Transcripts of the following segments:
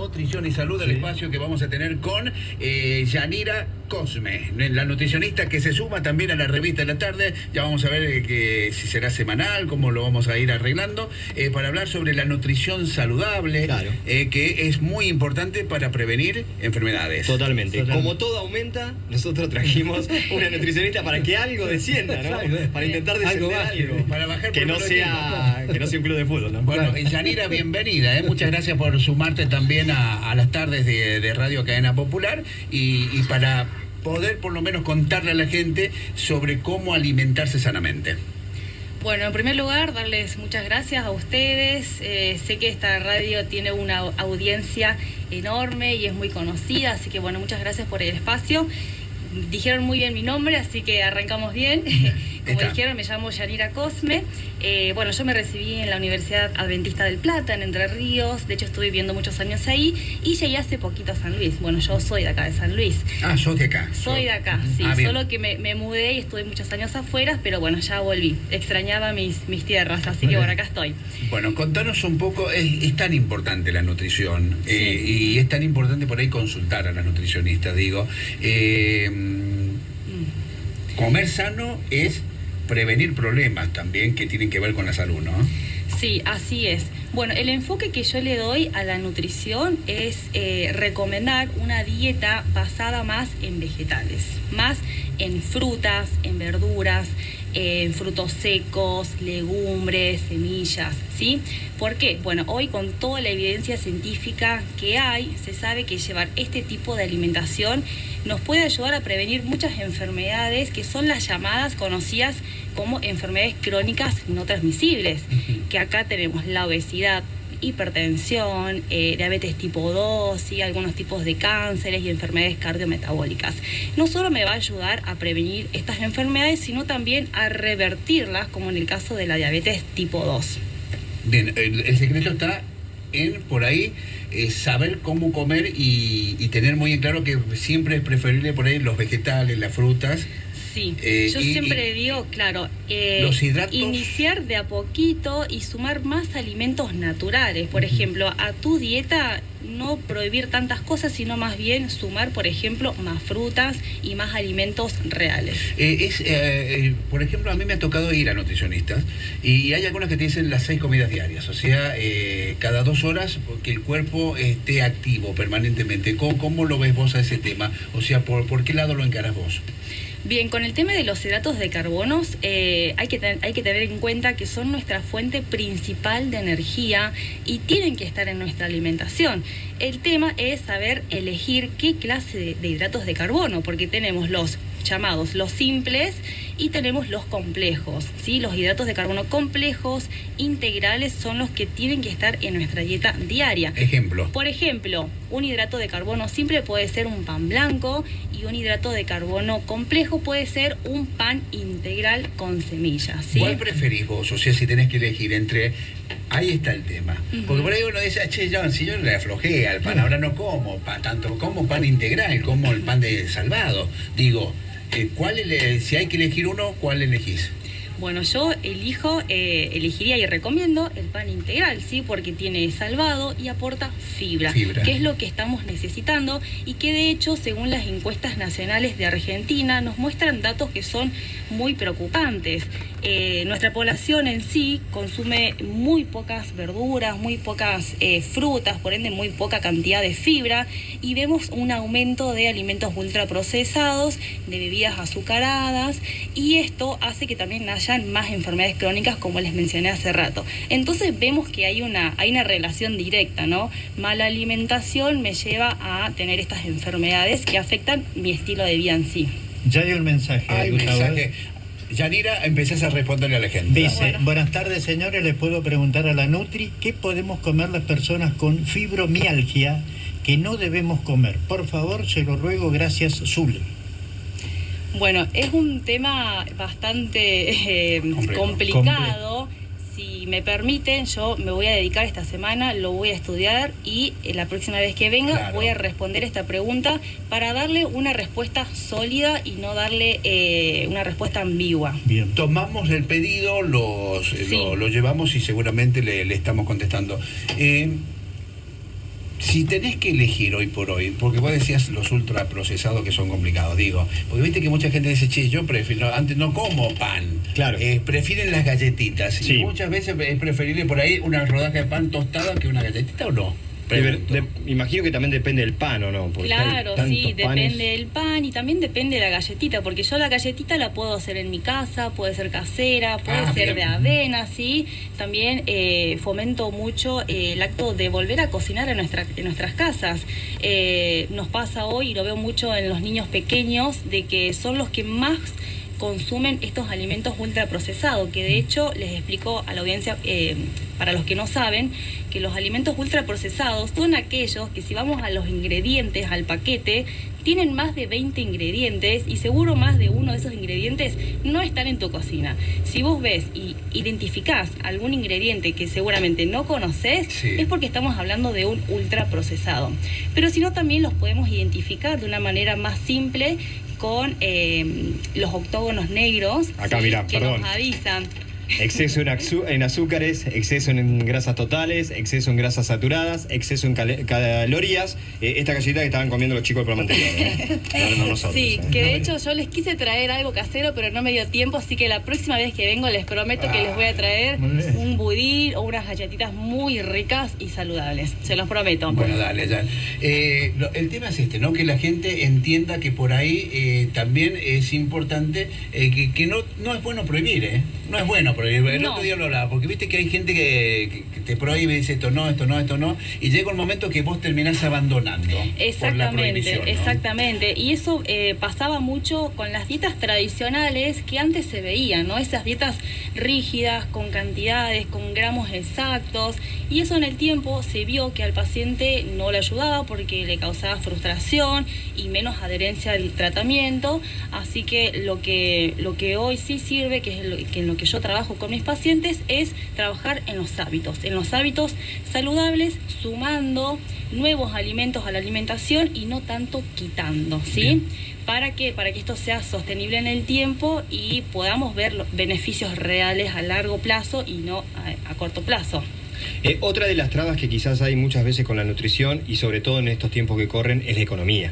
Nutrición y Salud, el espacio que vamos a tener con Yanira Cosme, la nutricionista que se suma también a la revista de la tarde. Ya vamos a ver si será semanal, cómo lo vamos a ir arreglando, para hablar sobre la nutrición saludable, claro, que es muy importante para prevenir enfermedades. Totalmente. Como todo aumenta, nosotros trajimos una nutricionista para que algo descienda, ¿no? Para intentar descender algo, para bajar que no sea un club de fútbol, ¿no? Bueno, Yanira, bienvenida, muchas gracias por sumarte también a las tardes de Radio Cadena Popular y para poder por lo menos contarle a la gente sobre cómo alimentarse sanamente. Bueno, en primer lugar, darles muchas gracias a ustedes. Sé que esta radio tiene una audiencia enorme y es muy conocida, así que bueno, muchas gracias por el espacio. Dijeron muy bien mi nombre, así que arrancamos bien. Como dijeron, me llamo Yanira Cosme. Bueno, yo me recibí en la Universidad Adventista del Plata, en Entre Ríos. De hecho, estuve viviendo muchos años ahí y llegué hace poquito a San Luis. Bueno, yo soy de acá, de San Luis. Ah, ¿sos de acá? Soy de acá, sí. Solo que me mudé y estuve muchos años afuera, pero bueno, ya volví. Extrañaba mis tierras, así que bueno, acá estoy. Bueno, contanos un poco, es tan importante la nutrición, y es tan importante por ahí consultar a las nutricionistas, digo. Comer sano es prevenir problemas también que tienen que ver con la salud, ¿no? Sí, así es. Bueno, el enfoque que yo le doy a la nutrición es recomendar una dieta basada más en vegetales, más en frutas, en verduras, en frutos secos, legumbres, semillas, ¿sí? ¿Por qué? Bueno, hoy con toda la evidencia científica que hay, se sabe que llevar este tipo de alimentación nos puede ayudar a prevenir muchas enfermedades que son las llamadas, conocidas como enfermedades crónicas no transmisibles, que acá tenemos la obesidad, hipertensión, diabetes tipo 2 y algunos tipos de cánceres y enfermedades cardiometabólicas. No solo me va a ayudar a prevenir estas enfermedades, sino también a revertirlas, como en el caso de la diabetes tipo 2. Bien, el secreto está en, por ahí, saber cómo comer y tener muy en claro que siempre es preferible por ahí los vegetales, las frutas. Sí, yo siempre digo, claro, los hidratos, iniciar de a poquito y sumar más alimentos naturales. Por ejemplo, a tu dieta no prohibir tantas cosas, sino más bien sumar, por ejemplo, más frutas y más alimentos reales. Por ejemplo, a mí me ha tocado ir a nutricionistas y hay algunas que te dicen las 6 comidas diarias, o sea, cada 2 horas que el cuerpo esté activo permanentemente. ¿Cómo lo ves vos a ese tema? O sea, ¿por qué lado lo encarás vos? Bien, con el tema de los hidratos de carbonos, hay que tener en cuenta que son nuestra fuente principal de energía y tienen que estar en nuestra alimentación. El tema es saber elegir qué clase de hidratos de carbono, porque tenemos los llamados los simples y tenemos los complejos, ¿sí? Los hidratos de carbono complejos, integrales, son los que tienen que estar en nuestra dieta diaria. Ejemplo. Por ejemplo, un hidrato de carbono simple puede ser un pan blanco y un hidrato de carbono complejo puede ser un pan integral con semillas, ¿sí? ¿Cuál preferís vos? O sea, si tenés que elegir entre... Ahí está el tema. Porque por ahí uno dice, che, John, si yo le aflojé al pan, ahora no como tanto como pan integral, como el pan de salvado. Digo, si hay que elegir uno, ¿cuál elegís? Bueno, yo elegiría y recomiendo el pan integral, ¿sí? Porque tiene salvado y aporta fibra, que es lo que estamos necesitando y que de hecho, según las encuestas nacionales de Argentina, nos muestran datos que son muy preocupantes. Nuestra población en sí consume muy pocas verduras, muy pocas frutas, por ende muy poca cantidad de fibra, y vemos un aumento de alimentos ultraprocesados, de bebidas azucaradas, y esto hace que también hayan más enfermedades crónicas, como les mencioné hace rato. Entonces vemos que hay una relación directa, ¿no? Mala alimentación me lleva a tener estas enfermedades que afectan mi estilo de vida en sí. Ya hay un mensaje. Hay un mensaje. Yanira, empezás a responderle a la gente. Dice, buenas tardes señores, les puedo preguntar a la Nutri, ¿qué podemos comer las personas con fibromialgia que no debemos comer? Por favor, se lo ruego, gracias, Zul. Bueno, es un tema bastante complicado. Si me permiten, yo me voy a dedicar esta semana, lo voy a estudiar y la próxima vez que venga voy a responder esta pregunta para darle una respuesta sólida y no darle una respuesta ambigua. Bien. Tomamos el pedido, lo llevamos y seguramente le estamos contestando. Si tenés que elegir hoy por hoy, porque vos decías los ultraprocesados que son complicados, digo, porque viste que mucha gente dice, che, yo prefiero, antes no como pan, Claro. Prefieren las galletitas, Sí. y muchas veces es preferible por ahí una rodaja de pan tostada que una galletita, ¿o no? Pregunto. Imagino que también depende del pan, ¿o no? Porque Claro, hay sí, tantos panes. depende del pan y también depende de la galletita, porque yo la galletita la puedo hacer en mi casa, puede ser casera, puede ser bien. de avena, ¿sí? También fomento mucho el acto de volver a cocinar en nuestras casas. Nos pasa hoy, y lo veo mucho en los niños pequeños, de que son los que más consumen estos alimentos ultraprocesados, que de hecho les explico a la audiencia, para los que no saben, que los alimentos ultraprocesados son aquellos que, si vamos a los ingredientes, al paquete, tienen más de 20 ingredientes y seguro más de uno de esos ingredientes no están en tu cocina. Si vos ves y identificás algún ingrediente que seguramente no conoces, Sí. es porque estamos hablando de un ultraprocesado. Pero si no, también los podemos identificar de una manera más simple con los octógonos negros. Acá, ¿sí? mirá, que perdón. nos avisan. Exceso en azúcares, exceso en grasas totales, exceso en grasas saturadas, exceso en calorías. Esta galletita que estaban comiendo los chicos del programa anterior, ¿eh? No nosotros. Sí, que de hecho yo les quise traer algo casero, pero no me dio tiempo, así que la próxima vez que vengo les prometo que les voy a traer muy bien. un budín o unas galletitas muy ricas y saludables. Se los prometo. Bueno, dale, ya. El tema es este, ¿no? Que la gente entienda que por ahí también es importante que no es bueno prohibir, ¿eh? No es bueno prohibir. El No. otro día lo hablaba, porque viste que hay gente que te prohíbe y dice esto no, y llega un momento que vos terminás abandonando por la Exactamente, prohibición, ¿no? exactamente. Y eso pasaba mucho con las dietas tradicionales que antes se veían, ¿no? Esas dietas rígidas, con cantidades, con gramos exactos. Y eso en el tiempo se vio que al paciente no le ayudaba porque le causaba frustración y menos adherencia al tratamiento. Así que lo que hoy sí sirve, que es en lo que yo trabajo con mis pacientes, es trabajar en los hábitos saludables, sumando nuevos alimentos a la alimentación y no tanto quitando, ¿sí? Bien. ¿Para qué? Para que esto sea sostenible en el tiempo y podamos ver los beneficios reales a largo plazo y no a corto plazo. Otra de las trabas que quizás hay muchas veces con la nutrición, y sobre todo en estos tiempos que corren, es la economía.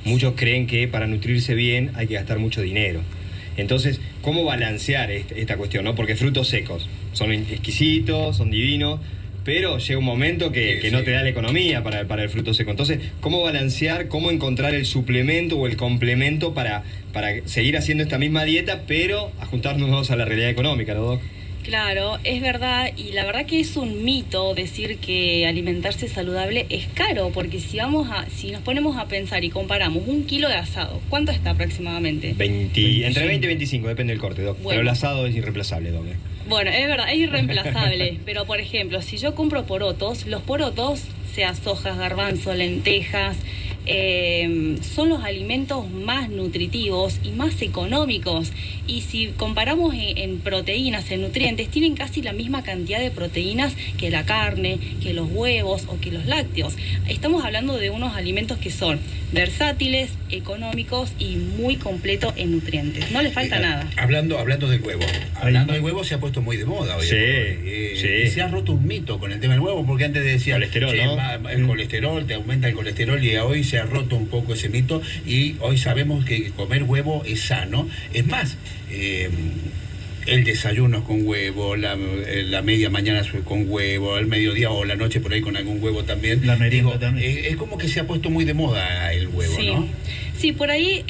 Muchos creen que para nutrirse bien hay que gastar mucho dinero. Entonces, ¿cómo balancear esta cuestión, no? Porque frutos secos son exquisitos, son divinos, pero llega un momento que Sí, no sí. te da la economía para el fruto seco. Entonces, ¿cómo balancear, cómo encontrar el suplemento o el complemento para seguir haciendo esta misma dieta, pero ajustarnos a la realidad económica, ¿no, Doc? Claro, es verdad, y la verdad que es un mito decir que alimentarse saludable es caro, porque si nos ponemos a pensar y comparamos un kilo de asado, ¿cuánto está aproximadamente? Entre 20 y 25, depende del corte, Doc. Bueno. Pero el asado es irreemplazable, Doc. Bueno, es verdad, es irreemplazable, pero por ejemplo, si yo compro porotos, los porotos, sea sojas, garbanzo, lentejas, son los alimentos más nutritivos y más económicos. Y si comparamos en proteínas, en nutrientes, tienen casi la misma cantidad de proteínas que la carne, que los huevos o que los lácteos. Estamos hablando de unos alimentos que son versátiles, económicos y muy completos en nutrientes. No les falta nada. Hablando del huevo. Hablando del huevo se ha puesto muy de moda hoy. Sí, Sí. sí. Y se ha roto un mito con el tema del huevo, porque antes decía Colesterol, ¿no? el colesterol, te aumenta el colesterol, y hoy se ha roto un poco ese mito, y hoy sabemos que comer huevo es sano. Es más, el desayuno es con huevo, la media mañana es con huevo, el mediodía o la noche por ahí con algún huevo también. La merienda también. Es como que se ha puesto muy de moda el huevo, Sí. ¿no? Sí, por ahí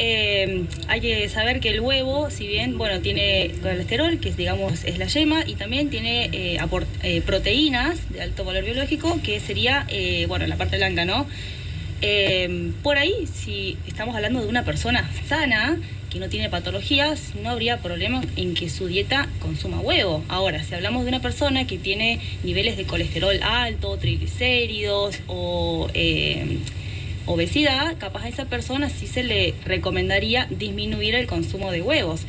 hay que saber que el huevo, si bien, bueno, tiene colesterol, que digamos es la yema, y también tiene proteínas de alto valor biológico, que sería, bueno, la parte blanca, ¿no? Por ahí, si estamos hablando de una persona sana, que no tiene patologías, no habría problema en que su dieta consuma huevo. Ahora, si hablamos de una persona que tiene niveles de colesterol alto, triglicéridos o obesidad, capaz a esa persona sí se le recomendaría disminuir el consumo de huevos.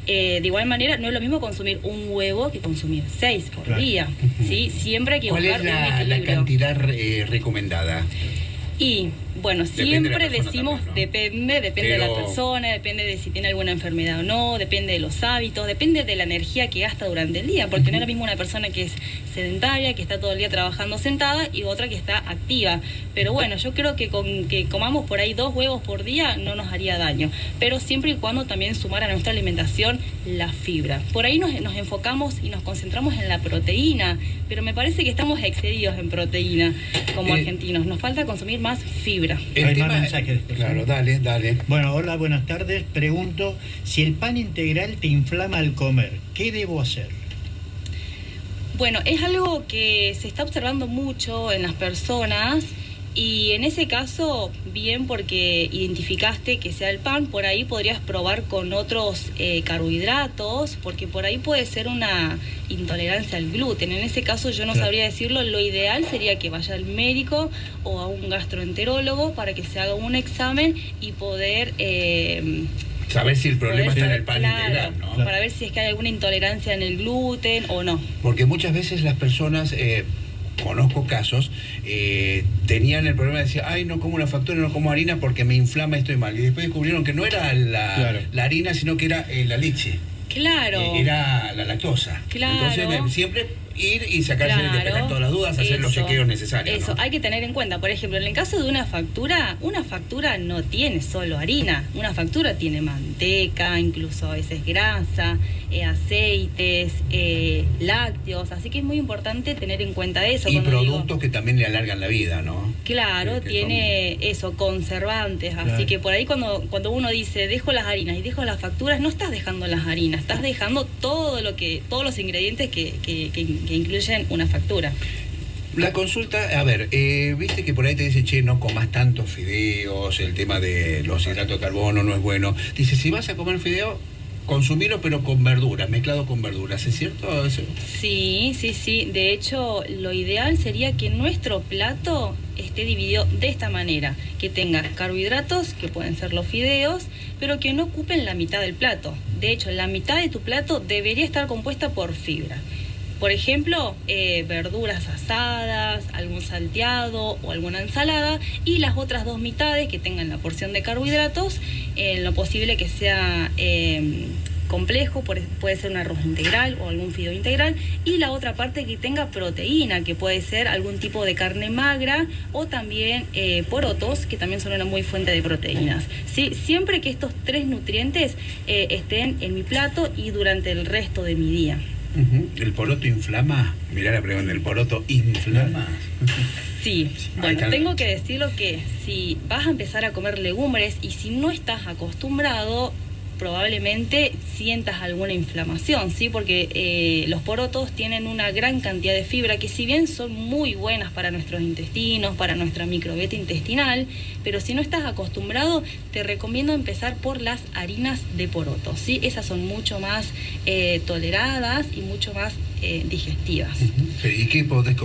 De igual manera, no es lo mismo consumir un huevo que consumir 6 por Claro. día, ¿sí? Siempre hay que ¿Cuál buscar es un la equilibrio. cantidad recomendada? Y bueno, Depende de la siempre persona decimos también, ¿no? depende de la Pero- persona, depende de si tiene alguna enfermedad o no, depende de los hábitos, depende de la energía que gasta durante el día, porque no es lo mismo una persona que es sedentaria, que está todo el día trabajando sentada, y otra que está activa. Pero bueno, yo creo que con que comamos por ahí 2 huevos por día no nos haría daño, pero siempre y cuando también sumar a nuestra alimentación la fibra. Por ahí nos enfocamos y nos concentramos en la proteína, pero me parece que estamos excedidos en proteína como argentinos. Nos falta consumir más fibra. Hay más mensajes después. Claro, dale. Bueno, hola, buenas tardes. Pregunto, si el pan integral te inflama al comer, ¿qué debo hacer? Bueno, es algo que se está observando mucho en las personas, y en ese caso, bien, porque identificaste que sea el pan, por ahí podrías probar con otros carbohidratos, porque por ahí puede ser una intolerancia al gluten. En ese caso yo no Claro. sabría decirlo. Lo ideal sería que vaya al médico o a un gastroenterólogo para que se haga un examen y poder... Saber si el problema poder está en el saber, pan claro, integral, ¿no? para ver si es que hay alguna intolerancia en el gluten o no. Porque muchas veces las personas, conozco casos, tenían el problema de decir, ay, no como una factura, no como harina porque me inflama, estoy mal. Y después descubrieron que no era Claro. la harina, sino que era la leche. Claro. Era la lactosa. Claro. Entonces, siempre ir y sacarse, Claro, despejar todas las dudas, hacer los eso, chequeos necesarios. Eso, ¿no? hay que tener en cuenta. Por ejemplo, en el caso de una factura no tiene solo harina. Una factura tiene manteca, incluso a veces grasa, aceites, lácteos. Así que es muy importante tener en cuenta eso. Y cuando digo- productos que también le alargan la vida, ¿no? Claro, Que tiene eso, conservantes. Así Claro. que por ahí cuando uno dice dejo las harinas y dejo las facturas, no estás dejando las harinas, estás dejando todos los ingredientes que incluyen una factura. La consulta, a ver, viste que por ahí te dicen, che, no comas tantos fideos, el tema de los hidratos de carbono no es bueno. Dice, si vas a comer fideo, consumilo pero con verduras, mezclado con verduras. ¿Es cierto eso? Sí. De hecho, lo ideal sería que nuestro plato esté dividido de esta manera, que tenga carbohidratos, que pueden ser los fideos, pero que no ocupen la mitad del plato. De hecho, la mitad de tu plato debería estar compuesta por fibra. Por ejemplo, verduras asadas, algún salteado o alguna ensalada, y las otras 2 mitades que tengan la porción de carbohidratos, en lo posible que sea complejo, puede ser un arroz integral o algún fideo integral, y la otra parte que tenga proteína, que puede ser algún tipo de carne magra o también porotos, que también son una muy fuente de proteínas. ¿Sí? Siempre que estos 3 nutrientes estén en mi plato y durante el resto de mi día. ¿El poroto inflama? Mirá la pregunta, ¿el poroto inflama? Sí, Ahí bueno, está. tengo que decirlo que si vas a empezar a comer legumbres y si no estás acostumbrado, probablemente sientas alguna inflamación, ¿sí? Porque los porotos tienen una gran cantidad de fibra que, si bien son muy buenas para nuestros intestinos, para nuestra microbiota intestinal, pero si no estás acostumbrado, te recomiendo empezar por las harinas de poroto, ¿sí? Esas son mucho más toleradas y mucho más digestivas. ¿Y qué podés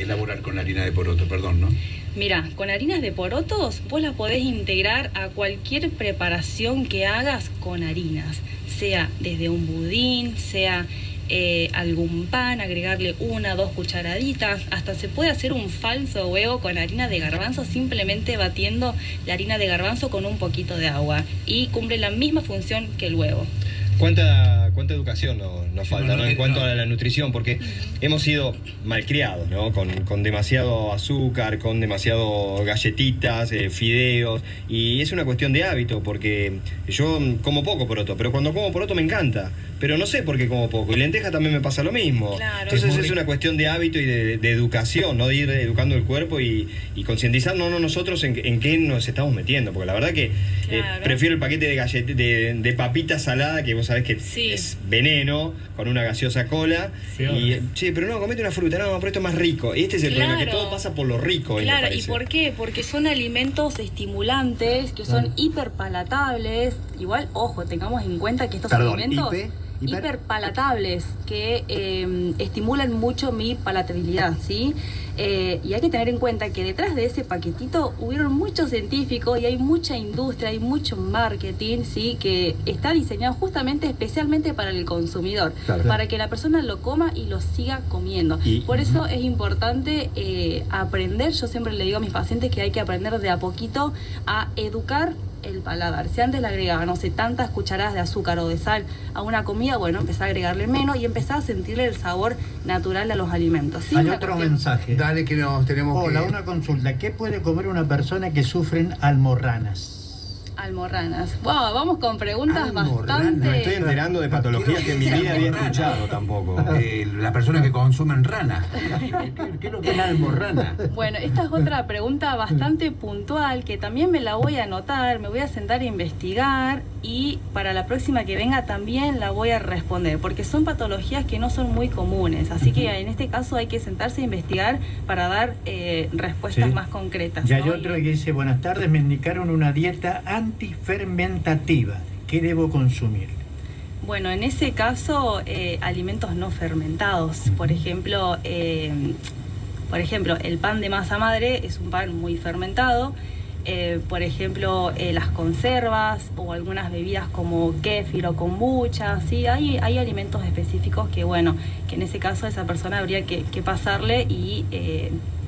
elaborar con la harina de poroto? Perdón, ¿no? Mira, con harinas de porotos vos las podés integrar a cualquier preparación que hagas con harinas, sea desde un budín, sea algún pan, agregarle 1 o 2 cucharaditas, hasta se puede hacer un falso huevo con harina de garbanzo, simplemente batiendo la harina de garbanzo con un poquito de agua, y cumple la misma función que el huevo. ¿Cuánta educación nos falta, ¿no? En cuanto no. a la nutrición? Porque hemos sido malcriados, ¿no? Con demasiado azúcar, con demasiado galletitas, fideos, y es una cuestión de hábito, porque yo como poco poroto, pero cuando como poroto me encanta, pero no sé por qué como poco, y lenteja también me pasa lo mismo. Claro. Entonces Es muy es una cuestión de hábito y de educación, ¿no? De ir educando el cuerpo y concientizarnos nosotros en qué nos estamos metiendo, porque la verdad que Claro. prefiero el paquete de papitas salada, que vos sabés que Sí. es veneno, con una gaseosa cola, Sí. y che, pero no, comete una fruta, no, pero esto es más rico. Este es el problema, que Claro. todo pasa por lo rico. me Claro, ¿y parece. por qué? Porque son alimentos estimulantes, que son hiperpalatables. Igual, ojo, tengamos en cuenta que estos Perdón, alimentos... hiperpalatables que estimulan mucho mi palatabilidad, ¿sí? Y hay que tener en cuenta que detrás de ese paquetito hubieron muchos científicos y hay mucha industria, hay mucho marketing, ¿sí? Que está diseñado justamente especialmente para el consumidor, Claro. para que la persona lo coma y lo siga comiendo. Por eso es importante aprender. Yo siempre le digo a mis pacientes que hay que aprender de a poquito a educar el paladar. Si antes le agregaba, no sé, tantas cucharadas de azúcar o de sal a una comida, bueno, empezar a agregarle menos y empezar a sentirle el sabor natural a los alimentos. ¿Sí? Hay Una otro cuestión- mensaje. Dale que nos tenemos Hola, que... una consulta. ¿Qué puede comer una persona que sufren almorranas? Almorranas. Wow, vamos con preguntas Almorranas, bastante... Me estoy enterando de patologías que en mi vida había escuchado tampoco. La persona que consumen rana. ¿Qué es lo que es la almorrana? Bueno, esta es otra pregunta bastante puntual que también me la voy a anotar, me voy a sentar a investigar y para la próxima que venga también la voy a responder, porque son patologías que no son muy comunes, así que en este caso hay que sentarse a investigar para dar respuestas Sí. más concretas. Y hay ¿no? otro que dice, buenas tardes, me indicaron una dieta antifermentativa. ¿Qué debo consumir? Bueno, en ese caso, alimentos no fermentados, por ejemplo, el pan de masa madre es un pan muy fermentado. Por ejemplo, las conservas o algunas bebidas como kéfir o kombucha, ¿sí? Hay alimentos específicos que, bueno, que en ese caso a esa persona habría que pasarle y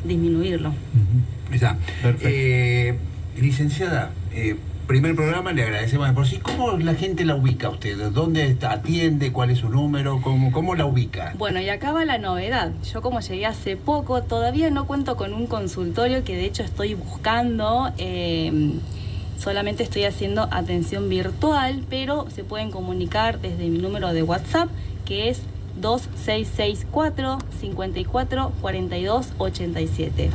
disminuirlo. Está. Perfecto. Licenciada, primer programa, le agradecemos de por sí. ¿Cómo la gente la ubica a usted? ¿Dónde atiende? ¿Cuál es su número? ¿Cómo la ubica? Bueno, y acá va la novedad. Yo como llegué hace poco, todavía no cuento con un consultorio que de hecho estoy buscando. Solamente estoy haciendo atención virtual, pero se pueden comunicar desde mi número de WhatsApp, que es 2664 54 42 87.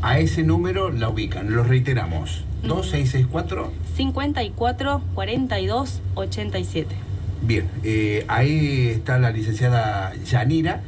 A ese número la ubican, lo reiteramos. 2664. 54 42 87. Bien, ahí está la licenciada Yanira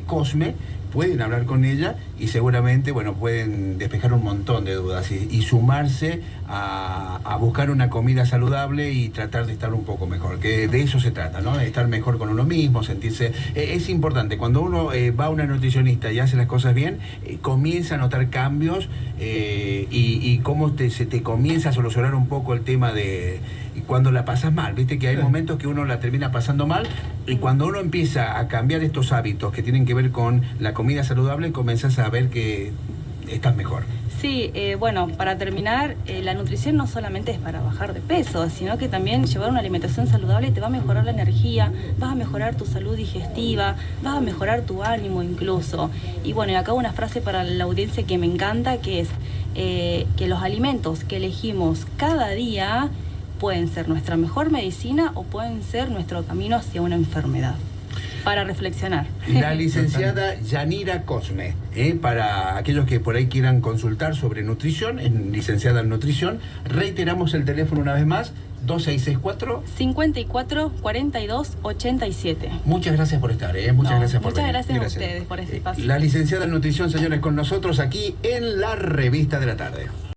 Cosme. Pueden hablar con ella y seguramente, bueno, pueden despejar un montón de dudas y sumarse a buscar una comida saludable y tratar de estar un poco mejor, que de eso se trata, ¿no? De estar mejor con uno mismo, sentirse... es importante, cuando uno va a una nutricionista y hace las cosas bien, comienza a notar cambios y cómo se te comienza a solucionar un poco el tema de... cuando la pasas mal, viste que hay momentos que uno la termina pasando mal y cuando uno empieza a cambiar estos hábitos que tienen que ver con la comida saludable, comenzás a ver que estás mejor. Sí, bueno, para terminar, la nutrición no solamente es para bajar de peso, sino que también llevar una alimentación saludable te va a mejorar la energía, vas a mejorar tu salud digestiva, vas a mejorar tu ánimo incluso. Y bueno, y acá una frase para la audiencia que me encanta, que es que los alimentos que elegimos cada día pueden ser nuestra mejor medicina o pueden ser nuestro camino hacia una enfermedad. Para reflexionar. La licenciada Yanira Cosme, para aquellos que por ahí quieran consultar sobre nutrición, es licenciada en nutrición, reiteramos el teléfono una vez más, 2664 54 42 87. Muchas gracias por estar, muchas gracias por venir. Gracias a Gracias. ustedes por este espacio. La licenciada en nutrición, señores, con nosotros aquí en la Revista de la Tarde.